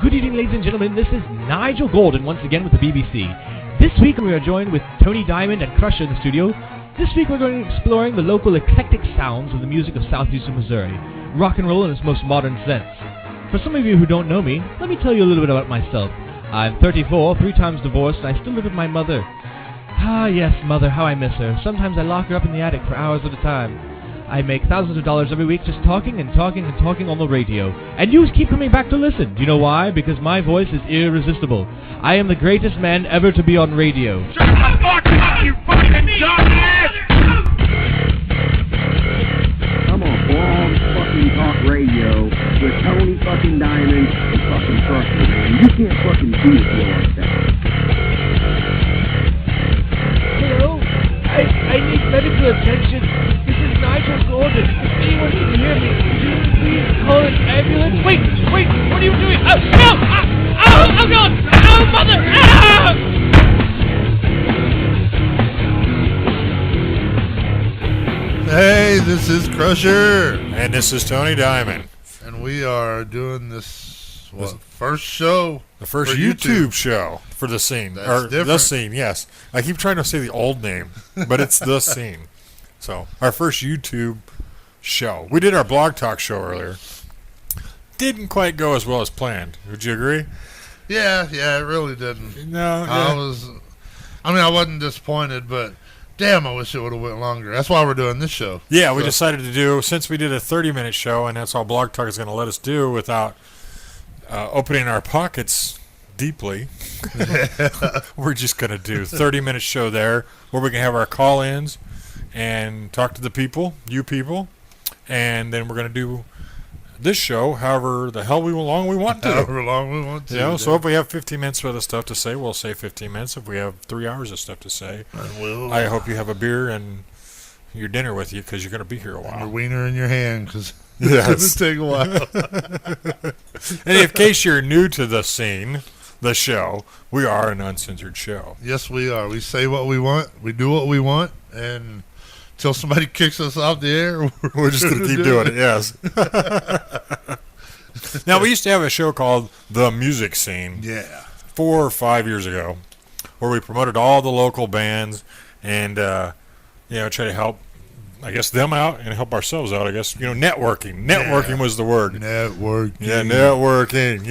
Good evening, ladies and gentlemen. This is Nigel Golden once again with the BBC. This week we are joined with Tony Diamond and Crusher in the studio. This week we're going to be exploring the local eclectic sounds of the music of southeastern Missouri. Rock and roll in its most modern sense. For some of you who don't know me, let me tell you a little bit about myself. I'm 34, 3 times divorced, and I still live with my mother. Ah, yes, mother, how I miss her. Sometimes I lock her up in the attic for hours at a time. I make thousands of dollars every week just talking and talking and talking on the radio. And you keep coming back to listen. Do you know why? Because my voice is irresistible. I am the greatest man ever to be on radio. Shut the fuck up, you fucking dumbass! I'm on Blog fucking Talk Radio with Tony fucking Diamond and fucking Crusher, man. You can't fucking do it like that. Hello? I need medical attention. This is Nigel Gordon. If anyone can hear me, please call an ambulance. Wait, what are you doing? Oh, God! Oh, mother! Ah! Hey, this is Crusher. And this is Tony Diamond. And we are doing this, first show? The first for YouTube show for The Scene. That's different. The Scene, yes. I keep trying to say the old name, but it's The Scene. So, our first YouTube show. We did our Blog Talk show earlier. Didn't quite go as well as planned. Would you agree? Yeah, it really didn't. No, I wasn't disappointed, but damn, I wish it would have went longer. That's why we're doing this show. Yeah, we decided to do, since we did a 30-minute show, and that's all Blog Talk is going to let us do without opening our pockets deeply, we're just going to do a 30-minute show there where we can have our call-ins and talk to the people, you people, and then we're going to do this show however the hell long we want to. However long we want to. You know, so if we have 15 minutes worth of stuff to say, we'll say 15 minutes. If we have 3 hours of stuff to say, I hope you have a beer and your dinner with you because you're going to be here a while. And your wiener in your hand because yes. it's going to take a while. And in case you're new to The Scene, the show, we are an uncensored show. Yes, we are. We say what we want. We do what we want. And until somebody kicks us off the air, we're just going to keep doing it, yes. Now, we used to have a show called The Music Scene 4 or 5 years ago where we promoted all the local bands and, try to help, I guess, them out and help ourselves out, I guess. Networking. Networking was the word. Networking. Yeah, networking,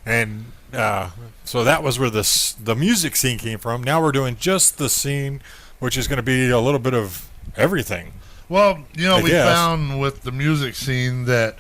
And so that was where the music scene came from. Now we're doing just The Scene, which is going to be a little bit of everything. Well, we found with the music scene that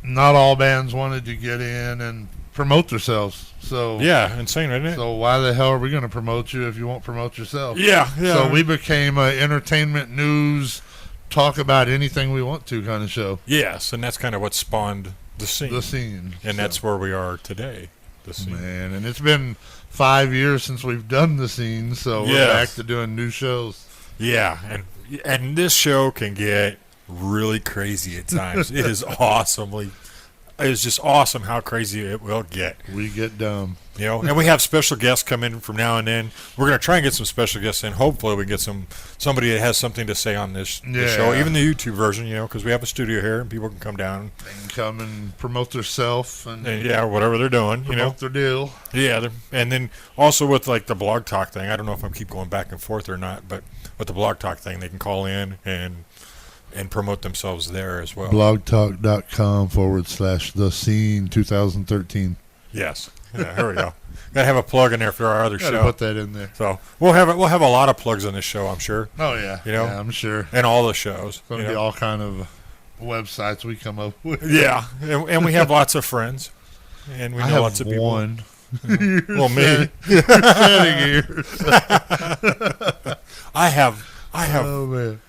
not all bands wanted to get in and promote themselves. So yeah, insane, isn't it? So why the hell are we going to promote you if you won't promote yourself? Yeah. So we became a entertainment news, talk about anything we want to kind of show. Yes, and that's kind of what spawned The Scene. The Scene. And that's where we are today. The Scene. Man, and it's been 5 years since we've done The Scene, so we're back to doing new shows. Yeah, and this show can get really crazy at times. It is it's just awesome how crazy it will get. We get dumb. And we have special guests come in from now and then. We're going to try and get some special guests in. Hopefully we get somebody that has something to say on this show, even the YouTube version, because we have a studio here and people can come down. They can come and promote themselves. And whatever they're doing. Promote their deal. Yeah, and then also with like the Blog Talk thing, I don't know if I keep going back and forth or not, but with the Blog Talk thing, they can call in and promote themselves there as well. blogtalk.com/The Scene 2013. Yes. Yeah, here we go. Got to have a plug in there for our other show. Put that in there. So we'll have a lot of plugs on this show, I'm sure. Oh yeah. Yeah, I'm sure. And all the shows. Going to be all kind of websites we come up with. Yeah, and we have lots of friends, and we know lots of people. One. Well, me. You're sitting here. I have. Oh man.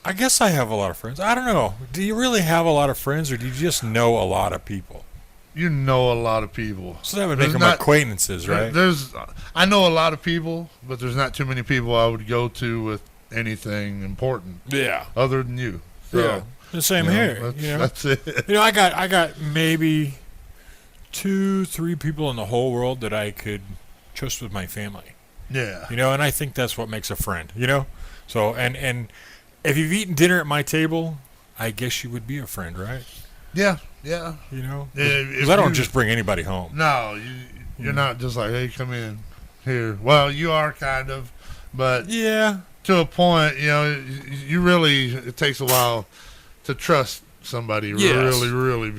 I guess I have a lot of friends. I don't know. Do you really have a lot of friends, or do you just know a lot of people? You know a lot of people. So that would make them acquaintances, right? I know a lot of people, but there's not too many people I would go to with anything important. Yeah. Other than you. So, yeah. The same here. That's it. I got maybe 2-3 people in the whole world that I could trust with my family. Yeah. And I think that's what makes a friend, So, and if you've eaten dinner at my table, I guess you would be a friend, right? Yeah, yeah. You know, If because I don't you- just bring anybody home. No, you're not just like, hey, come in here. Well, you are kind of, but Yeah. to a point, you really, it takes a while to trust somebody Yes. really,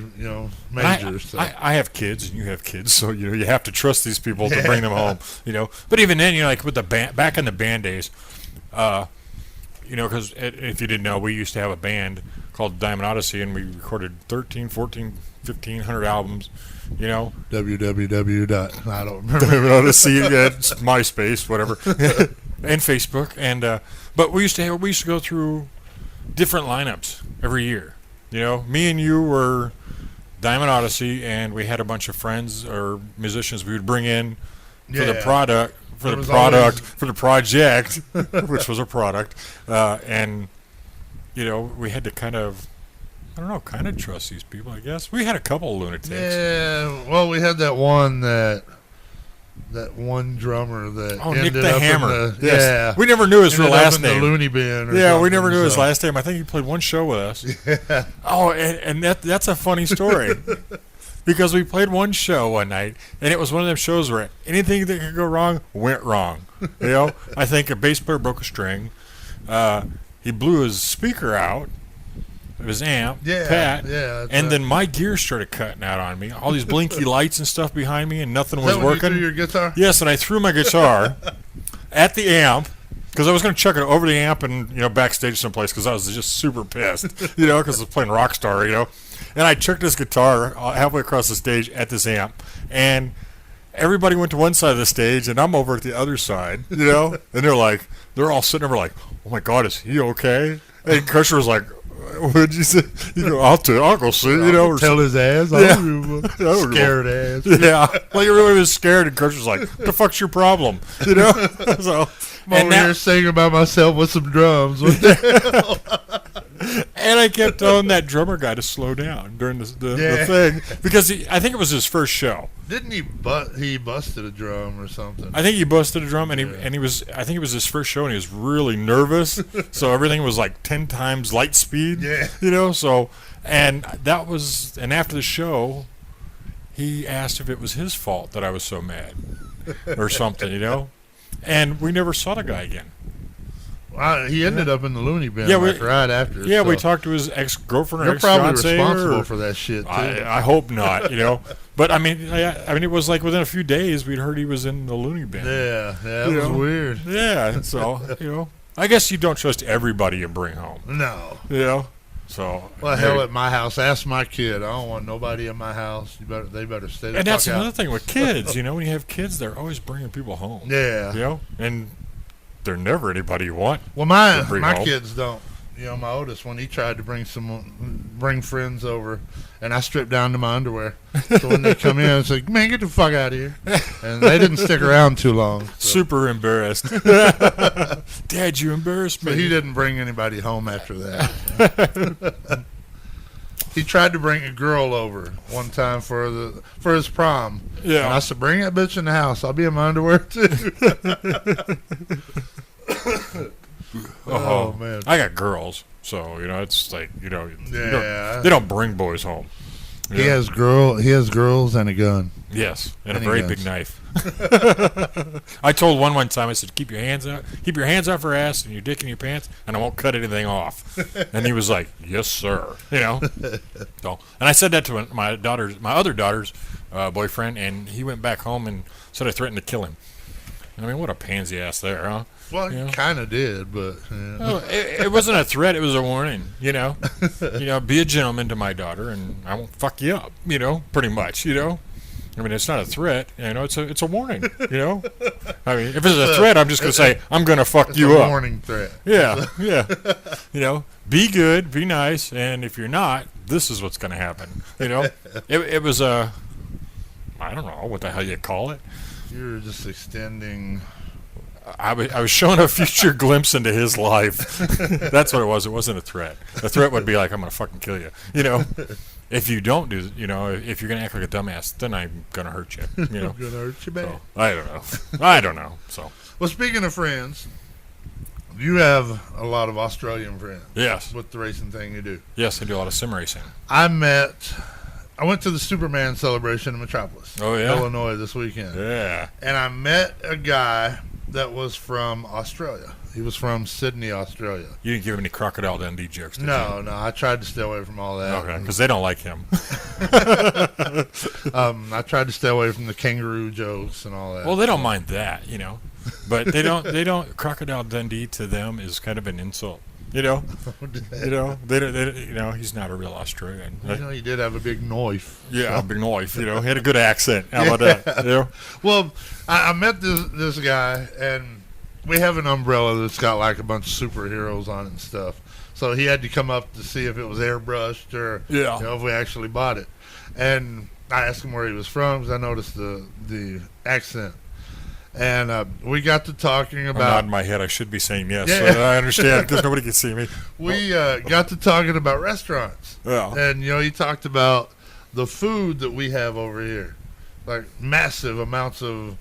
major. So. I have kids and you have kids, so you have to trust these people to bring them home. But even then, like with the band, back in the band days, because if you didn't know, we used to have a band called Diamond Odyssey, and we recorded 13, 14, 1,500 albums. www. I don't remember. Diamond Odyssey, MySpace, whatever, and Facebook, and but we used to go through different lineups every year. Me and you were Diamond Odyssey, and we had a bunch of friends or musicians we would bring in for the product, for the project, which was a product, and we had to kind of trust these people. I guess we had a couple of lunatics. Yeah, well, we had that one drummer that Nick ended the up Hammer. in the, Yes. yeah, We never knew his real ended up last in name. the loony bin. Or Yeah, we something, never knew his so. last name. I think he played one show with us. Yeah. Oh, and that's a funny story. Because we played one show one night, and it was one of them shows where anything that could go wrong went wrong. I think a bass player broke a string. He blew his speaker out, his amp, Yeah, Pat, yeah, and then my gear started cutting out on me. All these blinky lights and stuff behind me, and nothing Is was that when you working. threw your guitar? Yes, and I threw my guitar at the amp because I was going to chuck it over the amp and backstage someplace because I was just super pissed, because I was playing Rockstar, and I chucked this guitar halfway across the stage at this amp, and everybody went to one side of the stage, and I'm over at the other side, and they're all sitting over like, oh my God, is he okay? And Crusher was like, what did you say? I'll go see, or Tell his ass. Yeah. Scared ass. Yeah, like everybody was scared, and Crusher's like, "What the fuck's your problem?" So, I'm over here singing by myself with some drums. What the hell? and I kept telling that drummer guy to slow down during the thing because I think it was his first show. Didn't he? He busted a drum or something. I think he busted a drum, and he was. I think it was his first show, and he was really nervous. So everything was like 10 times light speed. Yeah. So and after the show, he asked if it was his fault that I was so mad, or something. And we never saw the guy again. He ended up in the loony bin right after. Yeah, so. we talked to his ex-girlfriend or You're probably ex-fiancée. responsible for that shit, too. I hope not, But, I mean, it was like within a few days we'd heard he was in the loony bin. Yeah, it was weird. Yeah, so, I guess you don't trust everybody you bring home. No. So. Well, hell, at my house, ask my kid. I don't want nobody in my house. They better stay the fuck out. And that's another thing with kids, when you have kids, they're always bringing people home. Yeah. And they're never anybody you want. Well, my home. kids don't. My oldest one, he tried to bring friends over, and I stripped down to my underwear. So when they come in, it's like, man, get the fuck out of here. And they didn't stick around too long. So. Super embarrassed. Dad, you embarrassed me. But he didn't bring anybody home after that. He tried to bring a girl over one time for his prom. Yeah. And I said, bring that bitch in the house. I'll be in my underwear, too. Oh, man. I got girls, so it's like they don't bring boys home. He has girls and a gun. Yes, and a Many very guns. big knife. I told one time, I said, keep your hands off her ass and your dick in your pants, and I won't cut anything off. And he was like, yes, sir. So, and I said that to my other daughter's boyfriend, and he went back home and said I threatened to kill him. I mean, what a pansy ass there, huh? Well, he kind of did, but... Yeah. Oh, it wasn't a threat. It was a warning, Be a gentleman to my daughter, and I won't fuck you up, pretty much, I mean, it's not a threat, it's a warning, I mean, if it's a threat, I'm just going to say, I'm going to fuck you up. It's a warning threat. Yeah. Be good, be nice, and if you're not, this is what's going to happen, It was I don't know what the hell you call it. You were just extending... I was showing a future glimpse into his life. That's what it was. It wasn't a threat. The threat would be like, I'm going to fucking kill you. If you don't do, if you're going to act like a dumbass, then I'm going to hurt you. I'm going to hurt you bad. So, I don't know. So. Well, speaking of friends, You have a lot of Australian friends. Yes. With the racing thing you do. Yes, I do a lot of sim racing. I went to the Superman celebration in Metropolis, Illinois this weekend. Yeah. And I met a guy that was from Australia. He was from Sydney, Australia. You didn't give any Crocodile Dundee jokes, did you? No, I tried to stay away from all that. Okay, because they don't like him. I tried to stay away from the kangaroo jokes and all that. Well, they don't mind that, but they don't. Crocodile Dundee to them is kind of an insult. They don't. He's not a real Australian. He did have a big knife. Yeah, a big knife. He had a good accent. How about that? Well, I met this guy, and we have an umbrella that's got like a bunch of superheroes on it and stuff. So he had to come up to see if it was airbrushed or if we actually bought it. And I asked him where he was from because I noticed the accent. And we got to talking about... I'm nodding my head. I should be saying yes. Yeah. So I understand because nobody can see me. We got to talking about restaurants. Yeah. And, he talked about the food that we have over here. Like massive amounts of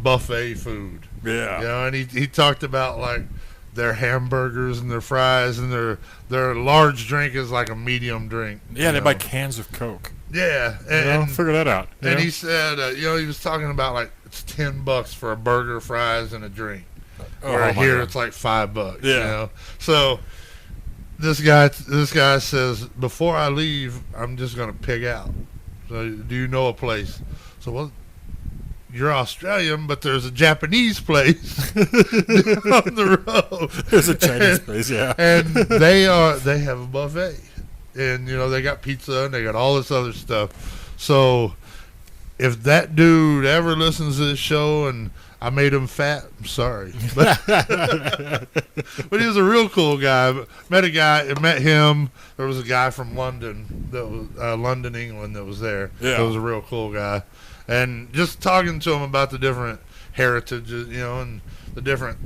buffet food. Yeah. And he talked about, like, their hamburgers and their fries and their large drink is like a medium drink. Yeah, they buy cans of Coke. Yeah. And figure that out. And he said, he was talking about, like, it's $10 for a burger, fries, and a drink. Where here it's like $5. Yeah. So this guy says, before I leave, I'm just gonna pig out. So do you know a place? So well, you're Australian, but there's a Japanese place on the road. There's a Chinese place, yeah. And they have a buffet, and they got pizza and they got all this other stuff. So if that dude ever listens to this show and I made him fat, I'm sorry. But he was a real cool guy. Met him. There was a guy from London, London, England, that was there. Yeah. That was a real cool guy. And just talking to him about the different heritages, and the different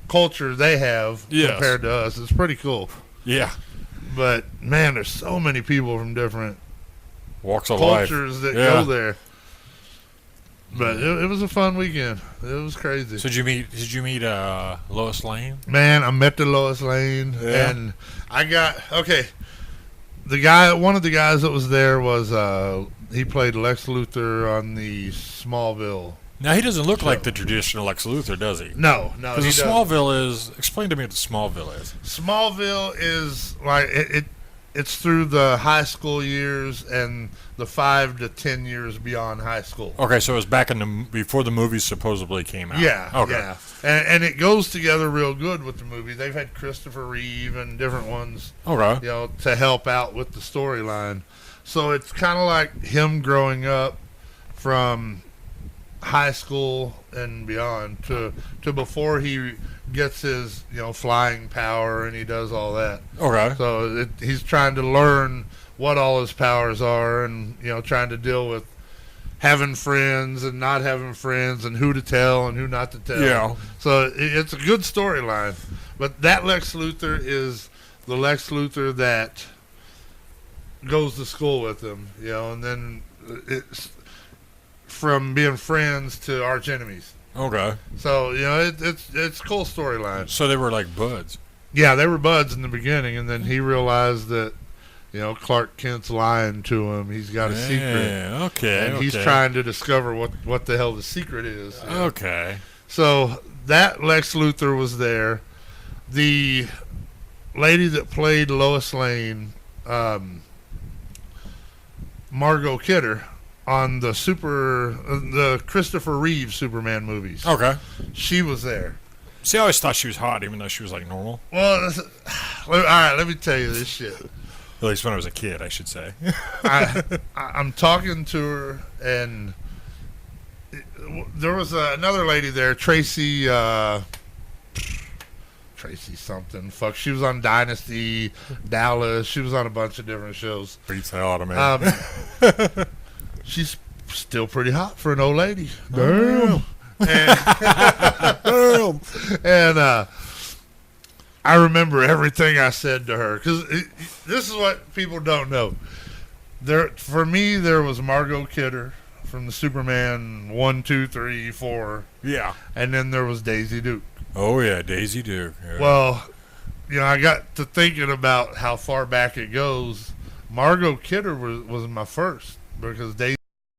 culture they have compared to us, it's pretty cool. Yeah. But, man, there's so many people from different walks of cultures life that go there. But it was a fun weekend. It was crazy. So did you meet Lois Lane? Man, I met the Lois Lane, and I got one of the guys that was there was he played Lex Luthor on the Smallville. Now he doesn't look like the traditional Lex Luthor, does he? No. Because Smallville is. Explain to me what the Smallville is. Smallville is like it's through the high school years and the 5 to 10 years beyond high school. Okay, so it was back before the movies supposedly came out. Yeah. Okay. Yeah. And it goes together real good with the movie. They've had Christopher Reeve and different ones. Okay. To help out with the storyline. So it's kind of like him growing up from high school and beyond to before he gets his flying power and he does all that. Okay. So he's trying to learn what all his powers are and trying to deal with having friends and not having friends and who to tell and who not to tell. Yeah. So it's a good storyline. But that Lex Luthor is the Lex Luthor that goes to school with him, and then it's from being friends to arch enemies. Okay. So it's a cool storyline. So they were like buds. Yeah, they were buds in the beginning, and then he realized that Clark Kent's lying to him. He's got a secret. Okay. And he's trying to discover what the hell the secret is. Okay. So that Lex Luthor was there. The lady that played Lois Lane, Margot Kidder, on the Christopher Reeve Superman movies. Okay. She was there. See, I always thought she was hot, even though she was like normal. Well, all right, let me tell you this shit. At least when I was a kid, I should say. I'm talking to her, and there was another lady there, Tracy something. Fuck, she was on Dynasty, Dallas. She was on a bunch of different shows. Beats the hell out of me. She's still pretty hot for an old lady. Damn. And I remember everything I said to her because this is what people don't know. For me, there was Margot Kidder from the Superman 1, 2, 3, 4. Yeah. And then there was Daisy Duke. Oh, yeah, Daisy Duke. Yeah. Well, I got to thinking about how far back it goes. Margot Kidder was my first because Daisy